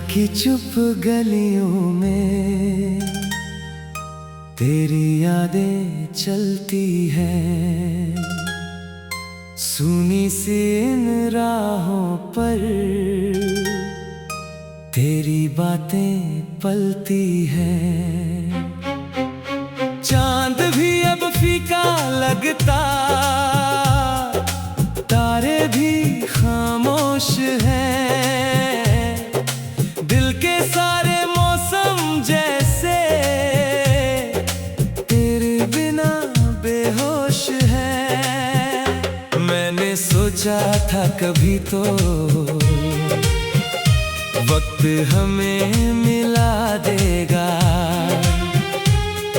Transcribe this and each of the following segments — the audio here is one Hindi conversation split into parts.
की चुप गलियों में तेरी यादें चलती हैं। सुनी सी इन राहों पर तेरी बातें पलती हैं। चांद भी अब फीका लगता, तारे भी खामोश हैं। दिल के सारे मौसम जैसे तेरे बिना बेहोश हैं। मैंने सोचा था कभी तो वक्त हमें मिला देगा,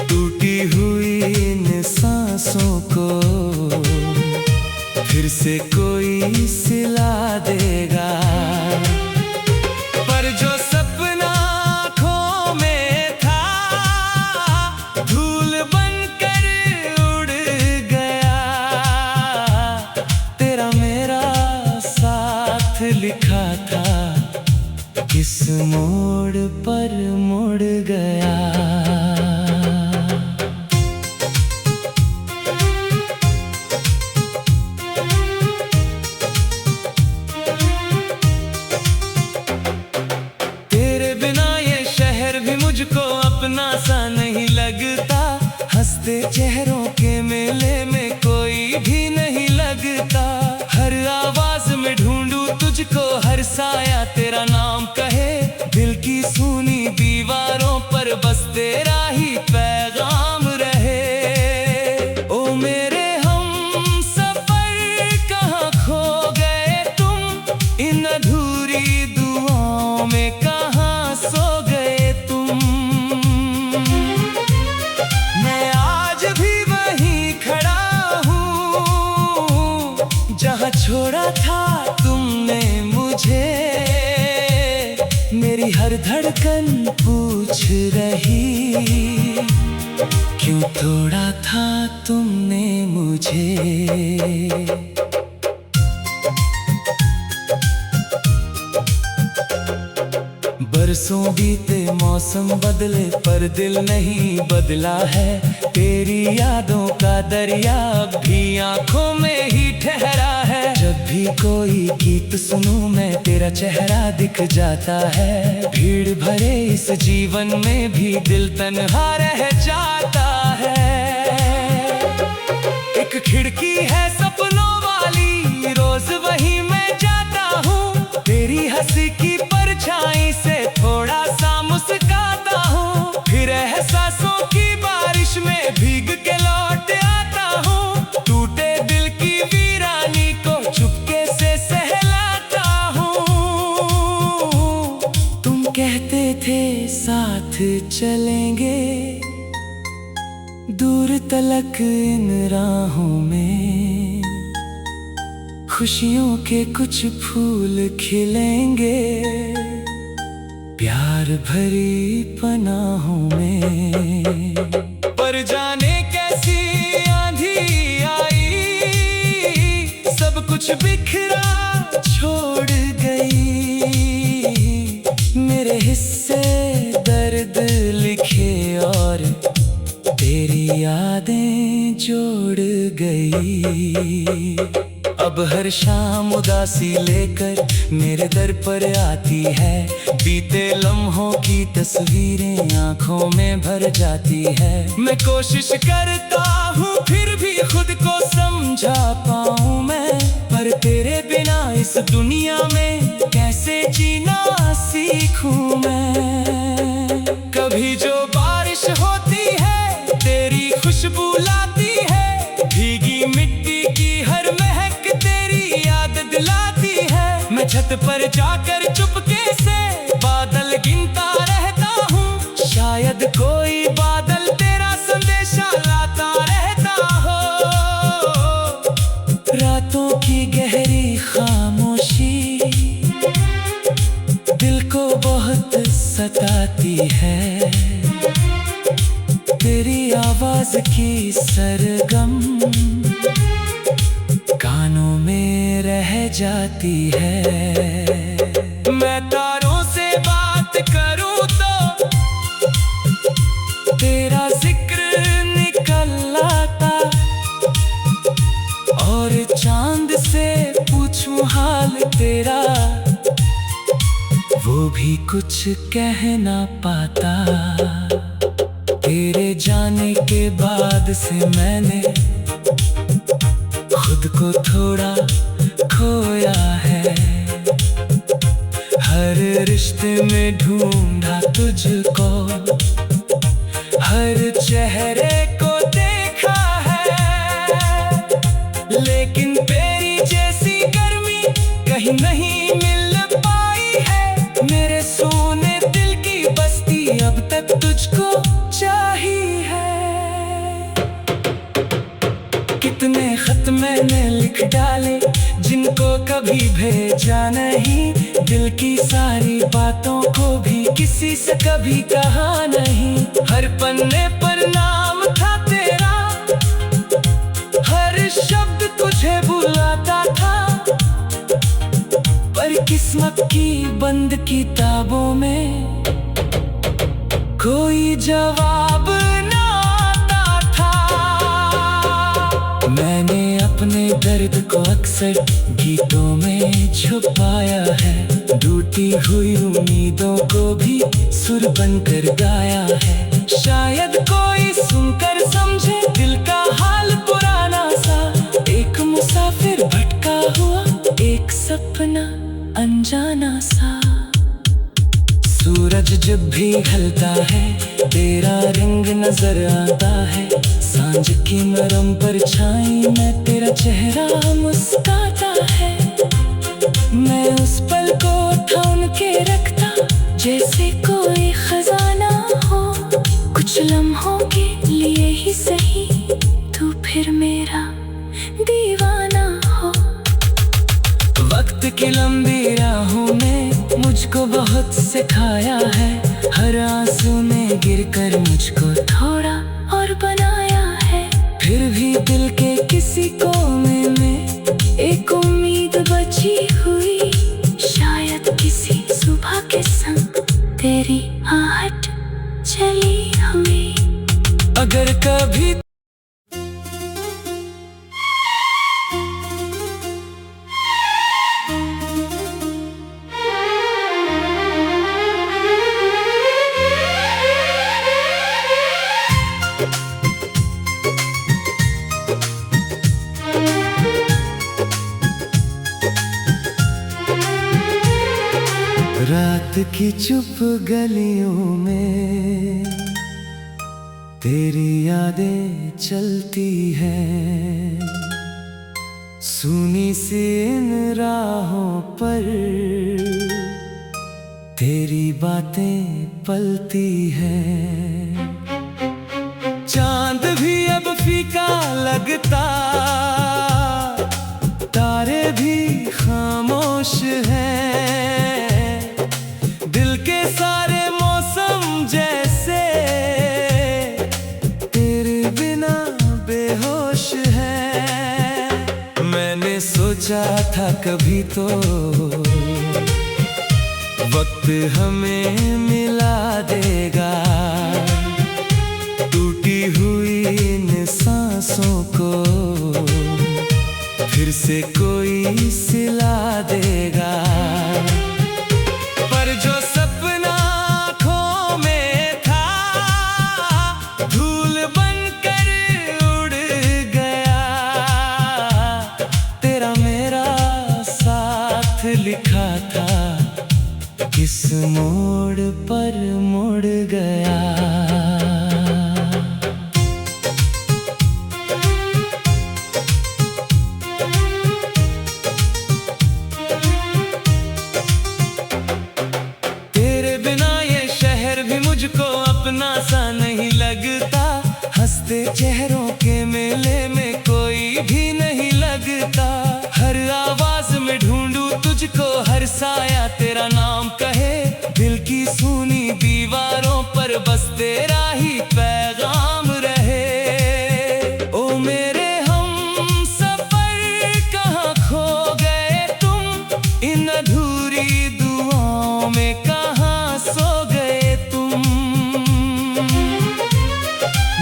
टूटी हुई इन सांसों को फिर से कोई सिला देगा। पर जो सपना आँखों में था धूल बनकर उड़ गया। तेरा मेरा साथ लिखा था किस मोड़ पर मुड़ गया। मुझको अपना सा नहीं लगता, हंसते चेहरों के मेले में कोई भी नहीं लगता। हर आवाज में ढूंढूं तुझको, हर साया तेरा नाम कहे। दिल की सुनी दीवारों पर बस तेरा ही पैगाम रहे। ओ मेरे हम सफर कहाँ खो गए तुम, इन अधूरी दुआओं में कहाँ सो गए। जहाँ छोड़ा था तुमने मुझे, मेरी हर धड़कन पूछ रही क्यों तोड़ा था तुमने मुझे। बरसों बीते मौसम बदले पर दिल नहीं बदला है। तेरी यादों का दरिया अब भी आँखों में ही ठहरा है। जब भी कोई गीत सुनूं मैं तेरा चेहरा दिख जाता है। भीड़ भरे इस जीवन में भी दिल तन्हा रह जाता है। एक खिड़की है सपनों वाली, रोज वहीं मैं जाता हूँ। तेरी हंसी की परछाई से थोड़ा सा मुस्काता हूँ। फिर एहसासों की बारिश में भीग के लौट आता हूँ। टूटे दिल की वीरानी को चुपके से सहलाता हूँ। तुम कहते थे साथ चलेंगे दूर तलक इन राहों में, खुशियों के कुछ फूल खिलेंगे प्यार भरी पनाहों में। पर जाने कैसी आंधी आई, सब कुछ बिखरा छोड़ गई। मेरे हिस्से दर्द लिखे और तेरी यादें जोड़ गई। अब हर शाम उदासी लेकर मेरे दर पर आती है। बीते लम्हों की तस्वीरें आंखों में भर जाती है। मैं कोशिश करता हूँ फिर भी खुद को समझा पाऊँ मैं, पर तेरे बिना इस दुनिया में कैसे जीना सीखूं मैं। कभी जो बारिश होती है तेरी खुशबू लाती है, भीगी मिट्टी की हर महक तेरी याद दिलाती है। मैं छत पर जाकर चुपके से बादल गिनता रहता हूँ, शायद कोई बादल तेरा संदेशा लाता रहता हो। रातों की गहरी खामोशी दिल को बहुत सताती है। तेरी आवाज की सरगम कानों में रह जाती है। मैं तारों से बात तेरा, वो भी कुछ कह ना पाता। तेरे जाने के बाद से मैंने खुद को थोड़ा खोया है। हर रिश्ते में ढूंढा तुझको, हर चेहरे को देखा है, लेकिन तेरी जैसी गर्मी कहीं नहीं मिल पाई है। मेरे सोने दिल की बस्ती अब तक तुझको चाहिए है। कितने खत मैंने लिख डाले जिनको कभी भेजा नहीं, दिल की सारी बातों को भी किसी से कभी कहा नहीं। हर पन्ने पर नाम था तेरा, हर शब्द तुझे बुलाता था, पर किस्मत की बंद किताबों में कोई जवाब ना आता था। मैंने अपने दर्द को अक्सर गीतों में छुपाया है, टूटी हुई उम्मीदों को भी सुर बनकर गाया है। शायद कोई सुनकर समझे दिल का हाल पुराना सा, एक मुसाफिर भटका हुआ, एक सपना अनजाना सा। सूरज जब भी ढलता है तेरा रंग नजर आता है, सांझ की नरम परछाई में तेरा चेहरा मुस्कुराता है। मैं उस पल को थाम के रखता जैसे कोई खजाना हो, कुछ लम्हों के लिए ही सही तू फिर मेरा दीवाना हो। वक्त की लंबी राहों में मुझको बहुत सिखाया है, हर आंसू में गिरकर मुझको थोड़ा और बनाया है। फिर भी दिल के किसी कोने में एक उम्मीद बची हुई, शायद किसी सुबह के संग तेरी आहट चली हुई। अगर कभी रात की चुप गलियों में तेरी यादें चलती हैं, सुनी सी इन राहों पर तेरी बातें पलती हैं। चांद भी अब फीका लगता, तारे भी खामोश हैं, दिल के सारे मौसम जैसे तेरे बिना बेहोश हैं। मैंने सोचा था कभी तो वक्त हमें मिला देगा, टूटी हुई इन सांसों को फिर से कोई सिला देगा। पर जो सपना आँखों में था, धूल बनकर उड़ गया। तेरा मेरा साथ लिखा था, किस मोड़ पर मुड़ गया। मुझको अपना सा नहीं लगता, हंसते चेहरों के मेले में कोई भी नहीं लगता। हर आवाज में ढूंढूं तुझको, हर साया तेरा नाम कहे, दिल की सुनी दीवारों पर बस तेरा ही पैगाम रहे। ओ मेरे हम सफर कहाँ खो गए तुम, इन अधूरी दुआओं में कहाँ सो गए तुम।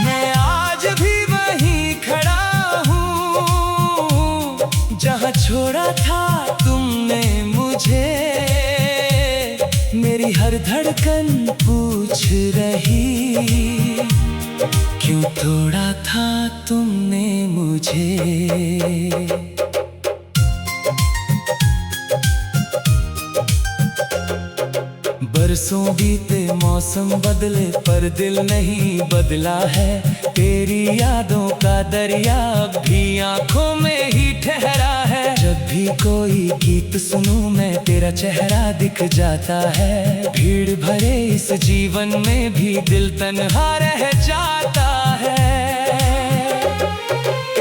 मैं आज भी वहीं खड़ा हूँ जहाँ छोड़ा था तुमने। मुझे, मेरी हर धड़कन पूछ रही, क्यों तोड़ा था तुमने मुझे। बरसों बीते मौसम बदले पर दिल नहीं बदला है। तेरी यादों का दरिया अब भी आंखों में ही ठहरा है। जब भी कोई गीत सुनूं मैं तेरा चेहरा दिख जाता है। भीड़ भरे इस जीवन में भी दिल तन्हा रह जाता है।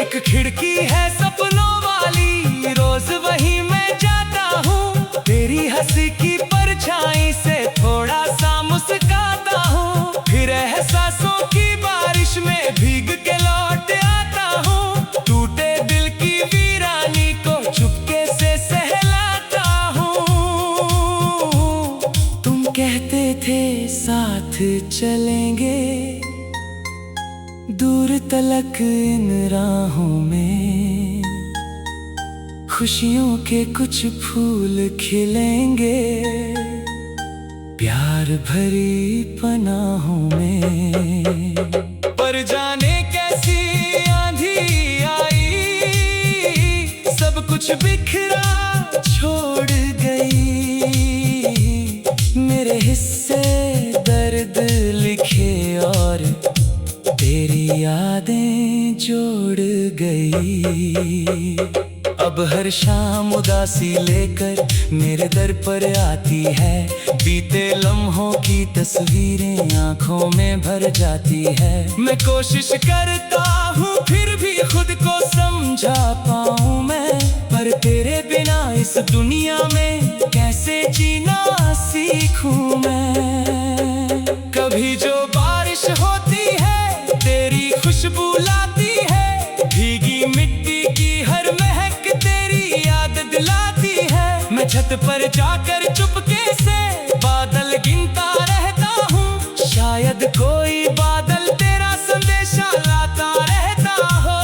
एक खिड़की है सपनों वाली, रोज वहीं मैं जाता हूँ। तेरी हंसी की परछाई से थोड़ा सा मुस्काता हूँ। फिर एहसासों की बारिश में भीग के लौट आता हूँ। टूटे दिल की वीरानी को चुपके से सहलाता हूँ। तुम कहते थे साथ चलेंगे दूर तलक इन राहों में, खुशियों के कुछ फूल खिलेंगे प्यार भरी पनाहों में। पर जाने कैसी आंधी आई, सब कुछ बिखरा छोड़ गई। मेरे हिस्से दर्द लिखे और तेरी यादें जोड़ गई। अब हर शाम उदासी लेकर मेरे दर पर आती है। बीते लम्हों की तस्वीरें आंखों में भर जाती है। मैं कोशिश करता हूँ फिर भी खुद को समझा पाऊँ मैं, पर तेरे बिना इस दुनिया में कैसे जीना सीखूं मैं। कभी जो बारिश होती है तेरी खुशबू लाती है। भीगी मिट्टी की हर महक तेरी याद दिलाती है। मैं छत पर जाकर चुपके से बादल गिनता रहता हूँ। शायद कोई बादल तेरा संदेशा लाता रहता हो।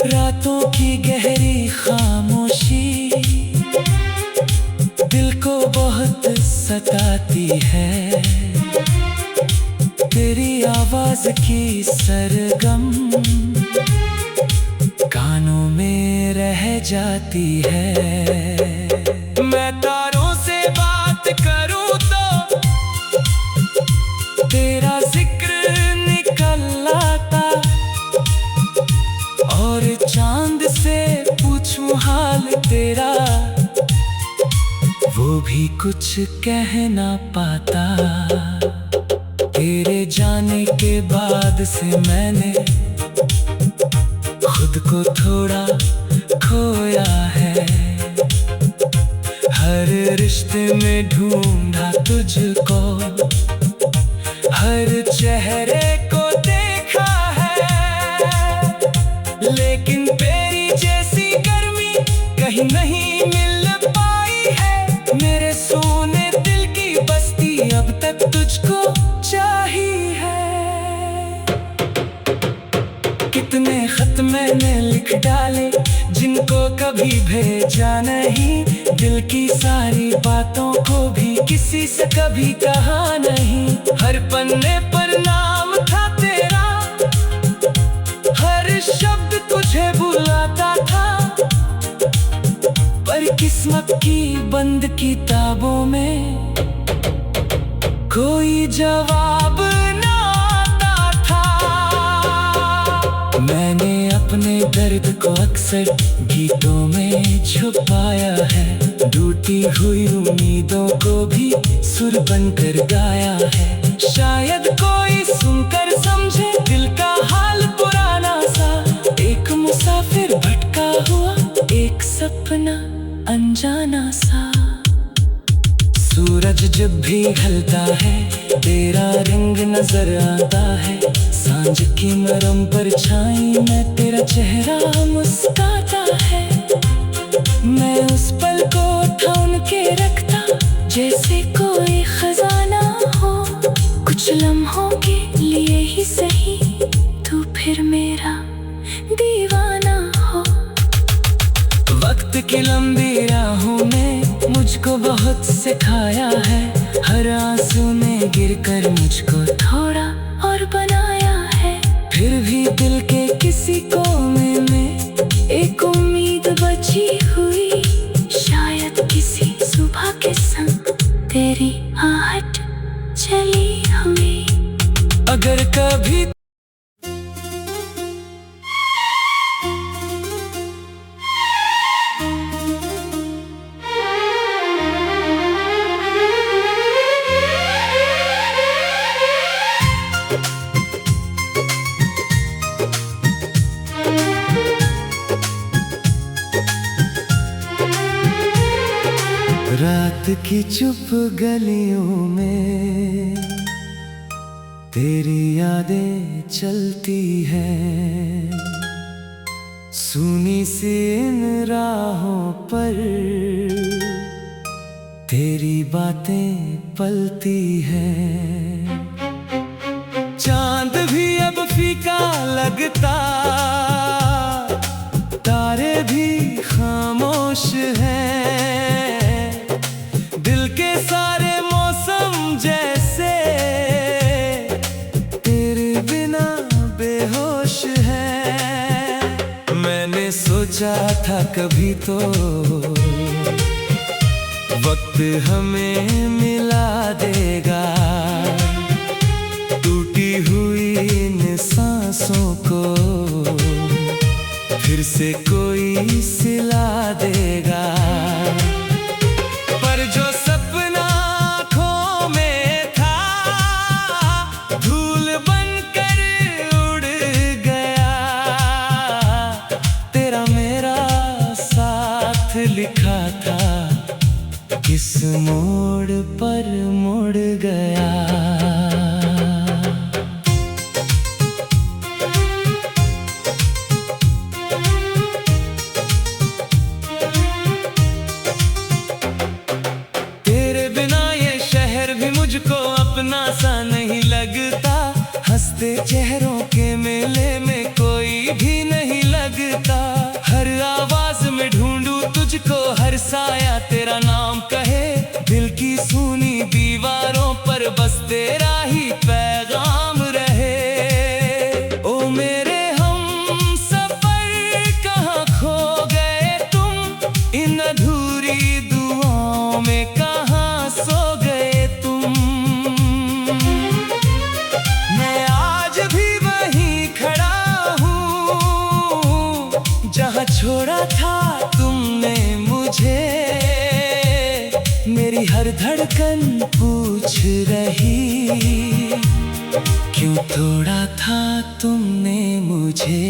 रातों की गहरी खामोशी दिल को बहुत सताती है। तेरी आवाज की सरगम कानों में रह जाती है। मैं तारों से बात करूं तो तेरा जिक्र निकल आता, और चांद से पूछूं हाल तेरा वो भी कुछ कह ना पाता। तेरे जाने के बाद से मैंने खुद को थोड़ा खोया है। हर रिश्ते में ढूंढा तुझको, हर चेहरे को देखा है, लेकिन तेरी जैसी गर्मी कहीं नहीं मिल पाई है। मेरे सोने दिल की बस्ती अब तक तुझको चाहिए है। कितने खत मैंने लिख डाले जिनको कभी भेजा नहीं। दिल की सारी बातों को भी किसी से कभी कहा नहीं। हर पन्ने पर नाम था तेरा, हर शब्द तुझे बुलाता था। पर किस्मत की बंद किताबों में कोई जवाब ना आता था। मैंने अपने दर्द को अक्सर गीतों में छुपाया है। टूटी हुई उम्मीदों को भी सुर बनकर गाया है। शायद कोई सुनकर समझे दिल का हाल पुराना सा। एक मुसाफिर भटका हुआ, एक सपना अनजाना सा। सूरज जब भी ढलता है तेरा रंग नजर आता है। सांझ की नरम परछाई में तेरा चेहरा मुस्कुराता है। मैं उस पल को थाम के रखता जैसे कोई खजाना हो। कुछ लम्हों के लिए ही सही तू फिर मेरा दीवाना हो। वक्त की लंबी राहों ने मुझको बहुत सिखाया है। हर आंसू ने गिरकर मुझको थोड़ा और बनाया है। फिर भी दिल के किसी कोने में एक उम्मीद बची हुई, शायद किसी सुबह के संग तेरी आहट चली हुई। अगर कभी रात की चुप गलियों में तेरी यादें चलती हैं, सुनी सी इन राहों पर तेरी बातें पलती हैं। चांद भी अब फीका लगता, तारे भी खामोश हैं, दिल के सारे मौसम जैसे तेरे बिना बेहोश है। मैंने सोचा था कभी तो वक्त हमें मिला देगा, टूटी हुई इन सांसों को फिर से कोई सिला देगा। पर जो सपना आँखों में था, धूल बनकर उड़ गया। तेरा मेरा साथ लिखा था, किस मोड़ पर मुड़ गया। मुझको अपना सा नहीं लगता, हंसते चेहरों के मेले में कोई भी नहीं लगता। हर आवाज में ढूंढूं तुझको, हर साया तेरा नाम कहे। दिल की सुनी दीवारों पर बस तेरा ही पैगाम रहे। ओ मेरे हम सफर कहाँ खो गए तुम, इन अधूरी दुआओं में कहाँ सो गए तुम। मैं आज भी वहीं खड़ा हूँ जहाँ छोड़ा था तुमने मुझे। मेरी हर धड़कन पूछ रही, क्यों तोड़ा था तुमने मुझे।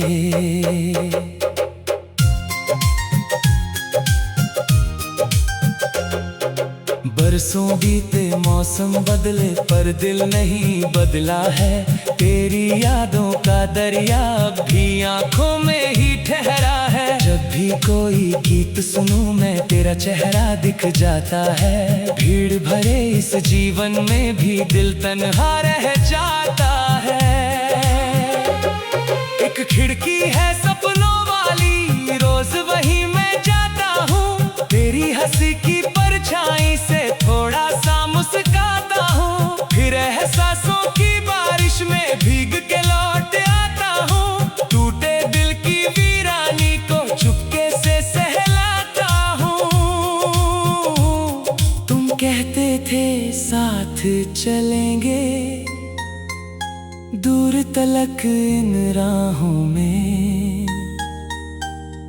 बरसों बीते मौसम बदले पर दिल नहीं बदला है। तेरी यादों का दरिया अब भी आंखों में ही ठहरा है। जब भी कोई गीत सुनूं मैं तेरा चेहरा दिख जाता है। भीड़ भरे इस जीवन में भी दिल तन्हा रह जाता है। एक खिड़की है सपनों वाली, रोज वहीं मैं जाता हूँ। तेरी हंसी की परछाई से थोड़ा सा मुस्काता हूँ। फिर एहसासों की बारिश में भीग के लौट आता हूँ। टूटे दिल की वीरानी को चुपके से सहलाता हूँ। तुम कहते थे साथ चलेंगे दूर तलक इन राहों में,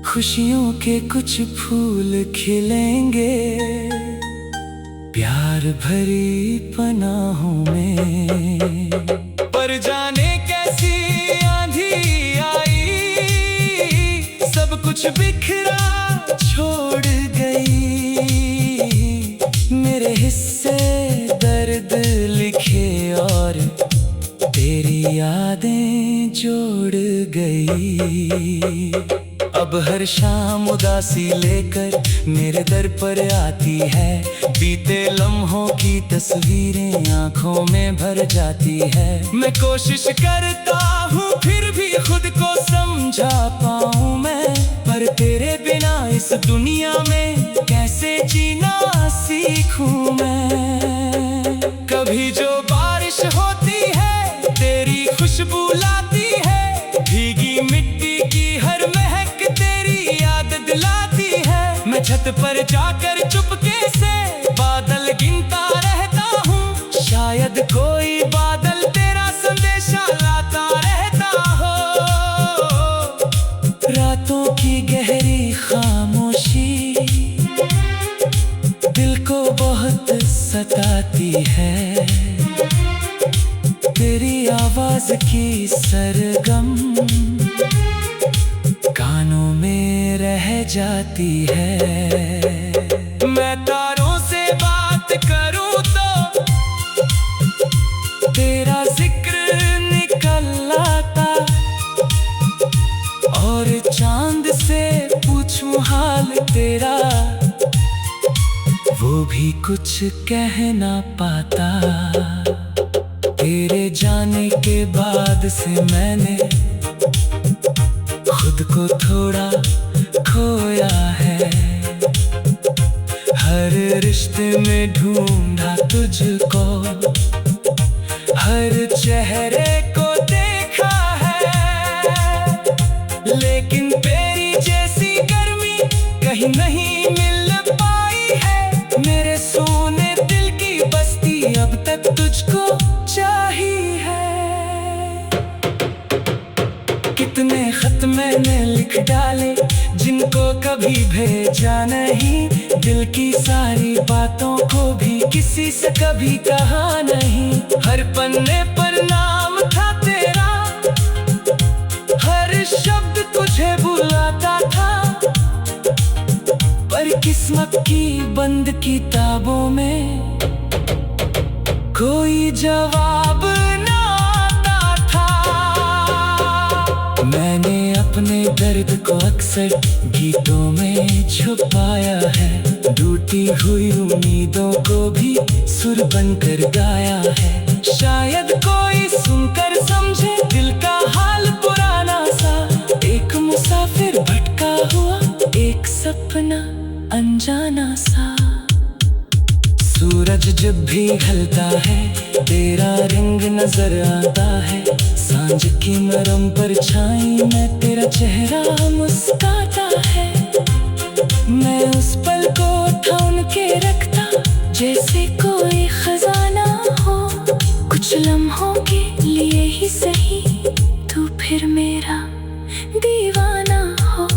खुशियों के कुछ फूल खिलेंगे प्यार भरी पनाहों में। पर जाने कैसी आंधी आई, सब कुछ बिखरा छोड़ गई। मेरे हिस्से दर्द लिखे और तेरी यादें जोड़ गई। अब हर शाम उदासी लेकर मेरे दर पर आती है। बीते लम्हों की तस्वीरें आंखों में भर जाती है। मैं कोशिश करता हूँ फिर भी खुद को समझा पाऊँ मैं, पर तेरे बिना इस इस दुनिया में कैसे जीना सीखूं मैं। कभी जो बारिश होती है तेरी खुशबू लाती है, भीगी मिट्टी की हर महक तेरी याद दिलाती है। मैं छत पर जाकर चुपके से बादल गिनता रहता हूँ, शायद कोई बादल तेरा संदेशा लाता रहता हो। रातों की गहरी खामोशी दिल को बहुत सताती है, तेरी आवाज की सरगम कानों में रह जाती है। मैं तारों से बात करूं तो तेरा जिक्र निकल आता, और चांद से पूछूं हाल तेरा वो भी कुछ कह ना पाता। तेरे जाने के बाद से मैंने खुद को थोड़ा खोया है, हर रिश्ते में ढूंढा तुझको, हर चेहरे को देखा है, लेकिन तेरी जैसी गर्मी कहीं नहीं मिल पाई है। मेरे सोने दिल की बस्ती अब तक तुझको चाहिए है। कितने खत मैंने लिख डाले जिनको कभी भेजा नहीं, दिल की सारी बातों को भी किसी से कभी कहा नहीं। हर पन्ने पर नाम था तेरा, हर शब्द तुझे बुलाता था, पर किस्मत की बंद किताबों में कोई जवाब ना आता था। मैंने अपने दर्द को अक्सर गीतों में छुपाया है, टूटी हुई उम्मीदों को भी सुर बनकर गाया है। शायद कोई सुनकर समझे दिल का हाल पुराना सा, एक मुसाफिर भटका हुआ एक सपना अनजाना सा। सूरज जब भी ढलता है तेरा रंग नजर आता है, सांझ की नरम परछाई में तेरा चेहरा मुस्कुराता है। मैं उस पल को थाम के रखता जैसे कोई खजाना हो, कुछ लम्हों के लिए ही सही तू फिर मेरा दीवाना हो।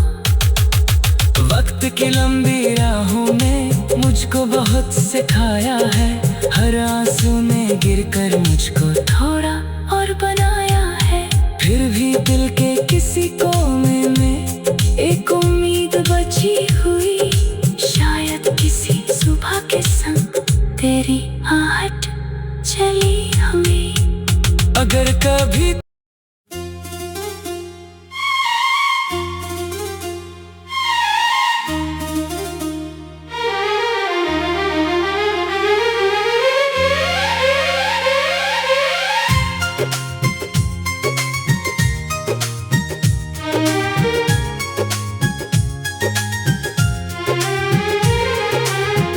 वक्त की लंबी राहों ने मुझको बहुत सिखाया है, हर आंसू में गिरकर मुझको थोड़ा और बनाया है। फिर भी दिल के किसी कोने में एक उम्मीद बची हुई, शायद किसी सुबह के संग तेरी आहट चली हुई। अगर कभी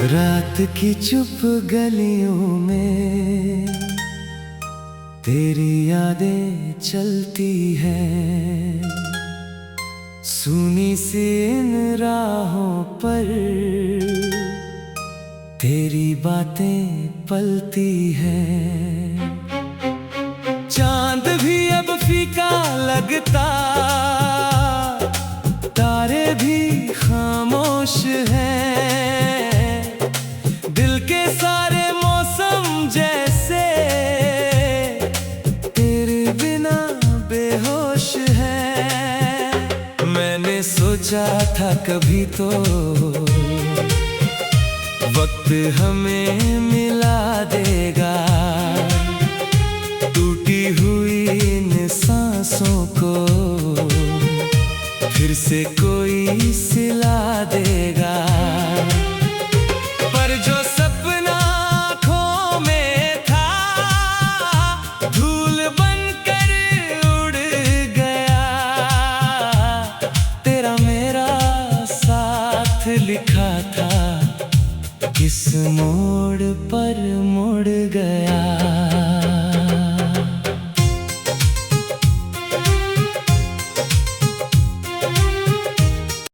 रात की चुप गलियों में तेरी यादें चलती हैं, सुनी सी इन राहों पर तेरी बातें पलती हैं। चांद भी अब फीका लगता, तारे भी खामोश हैं, दिल के सारे मौसम जैसे तेरे बिना बेहोश हैं। मैंने सोचा था कभी तो वक्त हमें मिला देगा, टूटी हुई इन सांसों को फिर से कोई सिला देगा। पर जो सपना आँखों में था धूल बनकर उड़ गया, तेरा मेरा साथ किस मोड़ पर मुड़ गया।